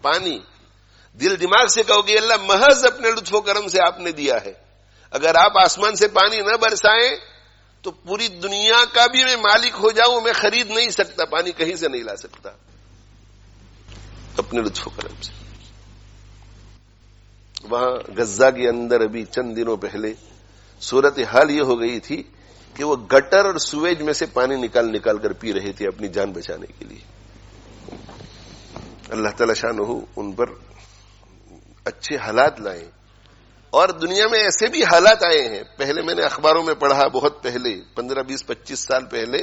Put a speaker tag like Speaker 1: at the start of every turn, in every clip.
Speaker 1: پانی دل دماغ سے کہو کہ اللہ محض اپنے لطف و کرم سے آپ نے دیا ہے. اگر آپ آسمان سے پانی نہ برسائیں تو پوری دنیا کا بھی میں مالک ہو جاؤں, میں خرید نہیں سکتا, پانی کہیں سے نہیں لا سکتا, اپنے لطف و کرم سے. وہاں غزہ کے اندر ابھی چند دنوں پہلے صورت حال یہ ہو گئی تھی کہ وہ گٹر اور سویج میں سے پانی نکال نکال کر پی رہے تھے اپنی جان بچانے کے لیے. اللہ تعالی شانہ ان پر اچھے حالات لائے, اور دنیا میں ایسے بھی حالات آئے ہیں. پہلے میں نے اخباروں میں پڑھا, بہت پہلے 15, 20, 25 سال پہلے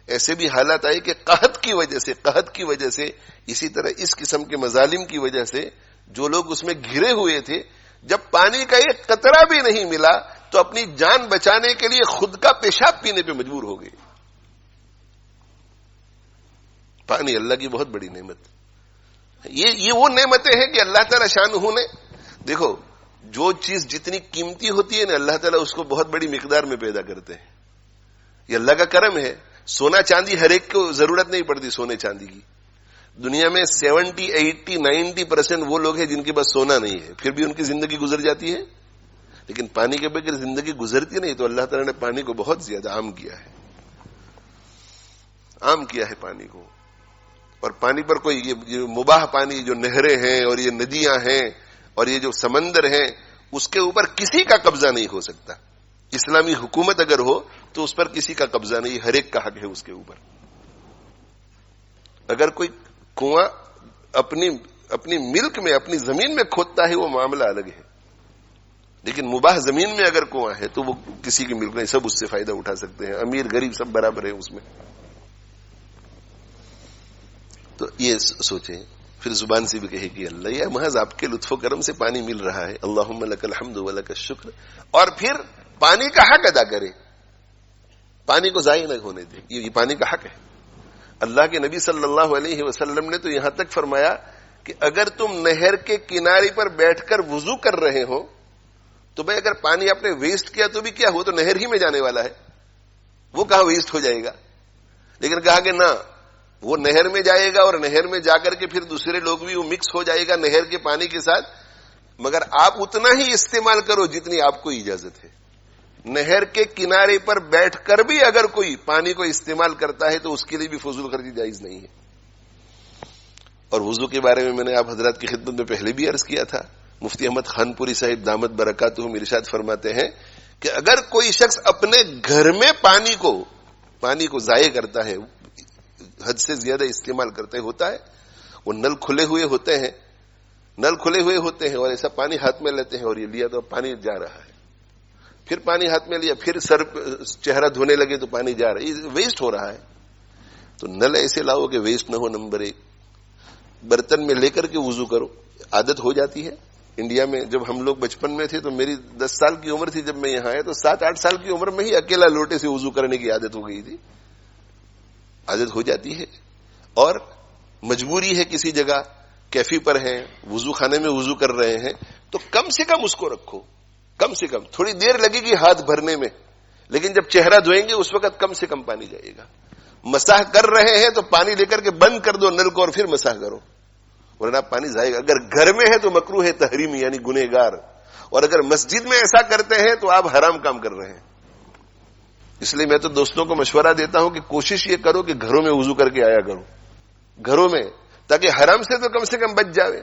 Speaker 1: ایسے بھی حالات آئے کہ قحط کی وجہ سے اسی طرح اس قسم کے مظالم کی وجہ سے جو لوگ اس میں گھرے ہوئے تھے, جب پانی کا ایک قطرہ بھی نہیں ملا تو اپنی جان بچانے کے لیے خود کا پیشاب پینے پہ مجبور ہو گئے. پانی اللہ کی بہت بڑی نعمت. یہ وہ نعمتیں ہیں کہ اللہ تعالی شانہ نے, دیکھو جو چیز جتنی قیمتی ہوتی ہے نا, اللہ تعالیٰ اس کو بہت بڑی مقدار میں پیدا کرتے ہیں. یہ اللہ کا کرم ہے. سونا چاندی ہر ایک کو ضرورت نہیں پڑتی سونے چاندی کی. دنیا میں 70, 80, 90% وہ لوگ ہیں جن کے پاس سونا نہیں ہے, پھر بھی ان کی زندگی گزر جاتی ہے. لیکن پانی کے بغیر زندگی گزرتی نہیں. تو اللہ تعالیٰ نے پانی کو بہت زیادہ عام کیا ہے پانی کو. اور پانی پر کوئی یہ مباح پانی جو نہریں ہیں اور یہ ندیاں ہیں اور یہ جو سمندر ہیں, اس کے اوپر کسی کا قبضہ نہیں ہو سکتا. اسلامی حکومت اگر ہو تو اس پر کسی کا قبضہ نہیں, ہر ایک کا حق ہے اس کے اوپر. اگر کوئی کنواں اپنی ملک میں, اپنی زمین میں کھودتا ہے وہ معاملہ الگ ہے, لیکن مباح زمین میں اگر کنواں ہے تو وہ کسی کی ملک نہیں, سب اس سے فائدہ اٹھا سکتے ہیں, امیر غریب سب برابر ہے اس میں. تو یہ سوچیں, پھر زبان سے بھی کہے کہ اللہ یہ محض آپ کے لطف و کرم سے پانی مل رہا ہے, اللہم لک الحمد ولک الشکر, اور پھر پانی کا حق ادا کرے, پانی کو ضائع نہ ہونے دے. یہ پانی کا حق ہے. اللہ کے نبی صلی اللہ علیہ وسلم نے تو یہاں تک فرمایا کہ اگر تم نہر کے کنارے پر بیٹھ کر وضو کر رہے ہو تو بھائی اگر پانی آپ نے ویسٹ کیا تو بھی کیا, وہ تو نہر ہی میں جانے والا ہے, وہ کہاں ویسٹ ہو جائے گا. لیکن کہا کہ نہ, وہ نہر میں جائے گا اور نہر میں جا کر کے پھر دوسرے لوگ بھی وہ مکس ہو جائے گا نہر کے پانی کے ساتھ, مگر آپ اتنا ہی استعمال کرو جتنی آپ کو اجازت ہے. نہر کے کنارے پر بیٹھ کر بھی اگر کوئی پانی کو استعمال کرتا ہے تو اس کے لیے بھی فضول خرچی جائز نہیں ہے. اور وضو کے بارے میں نے آپ حضرات کی خدمت میں پہلے بھی عرض کیا تھا. مفتی احمد خان پوری صاحب دامت برکاتہم ارشاد فرماتے ہیں کہ اگر کوئی شخص اپنے گھر میں پانی کو ضائع کرتا ہے, حد سے زیادہ استعمال کرتے ہوتا ہے, وہ نل کھلے ہوئے ہوتے ہیں اور ایسا پانی ہاتھ میں لیتے ہیں اور یہ لیا تو پانی جا رہا ہے, پھر پانی ہاتھ میں لیا, پھر سر چہرہ دھونے لگے تو پانی جا رہا ہے, یہ ویسٹ ہو رہا ہے. تو نل ایسے لاؤ کہ ویسٹ نہ ہو. نمبر 1, برتن میں لے کر کے وضو کرو. عادت ہو جاتی ہے. انڈیا میں جب ہم لوگ بچپن میں تھے تو میری 10 سال کی عمر تھی جب میں یہاں آیا, تو 7-8 سال کی عمر میں ہی اکیلا لوٹے سے وضو کرنے کی عادت ہو گئی تھی. عادت ہو جاتی ہے. اور مجبوری ہے, کسی جگہ کیفی پر ہیں, وضو خانے میں وضو کر رہے ہیں, تو کم سے کم اس کو رکھو. کم سے کم تھوڑی دیر لگے گی ہاتھ بھرنے میں, لیکن جب چہرہ دھوئیں گے اس وقت کم سے کم پانی جائے گا. مسح کر رہے ہیں تو پانی لے کر کے بند کر دو نل کو اور پھر مسح کرو, ورنہ پانی جائے گا. اگر گھر میں ہے تو مکروہ ہے تحریمی یعنی گنہگار, اور اگر مسجد میں ایسا کرتے ہیں تو آپ حرام کام کر رہے ہیں. اس لیے میں تو دوستوں کو مشورہ دیتا ہوں کہ کوشش یہ کرو کہ گھروں میں وضو کر کے آیا کرو, گھروں میں, تاکہ حرام سے تو کم سے کم بچ جاوے.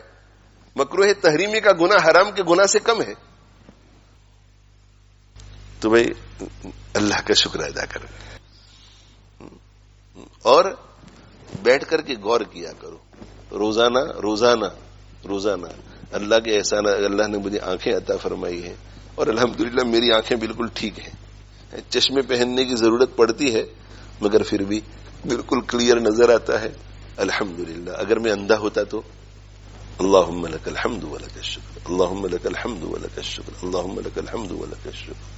Speaker 1: مکروہ تحریمی کا گناہ حرام کے گناہ سے کم ہے. تو بھائی اللہ کا شکر ادا کرو اور بیٹھ کر کے غور کیا کرو. روزانہ اللہ کے احسان, اللہ نے مجھے آنکھیں عطا فرمائی ہیں اور الحمدللہ میری آنکھیں بالکل ٹھیک ہیں. چشمے پہننے کی ضرورت پڑتی ہے مگر پھر بھی بالکل کلیئر نظر آتا ہے الحمدللہ. اگر میں اندھا ہوتا تو اللہم لک الحمد ولک الشکر, اللہم لک الحمد ولک الشکر, اللہم لک الحمد ولک الشکر.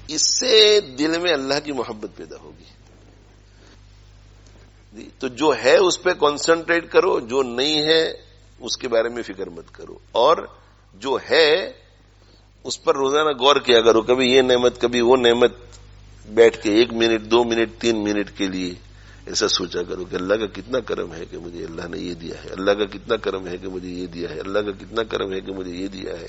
Speaker 1: اس سے دل میں اللہ کی محبت پیدا ہوگی. تو جو ہے اس پہ کنسنٹریٹ کرو, جو نہیں ہے اس کے بارے میں فکر مت کرو, اور جو ہے اس پر روزانہ غور کیا کرو. کبھی یہ نعمت کبھی وہ نعمت, بیٹھ کے 1 منٹ 2 منٹ 3 منٹ کے لیے ایسا سوچا کرو کہ اللہ کا کتنا کرم ہے کہ مجھے اللہ نے یہ دیا ہے، اللہ کا کتنا کرم ہے کہ مجھے یہ دیا ہے، اللہ کا کتنا کرم ہے کہ مجھے یہ دیا ہے.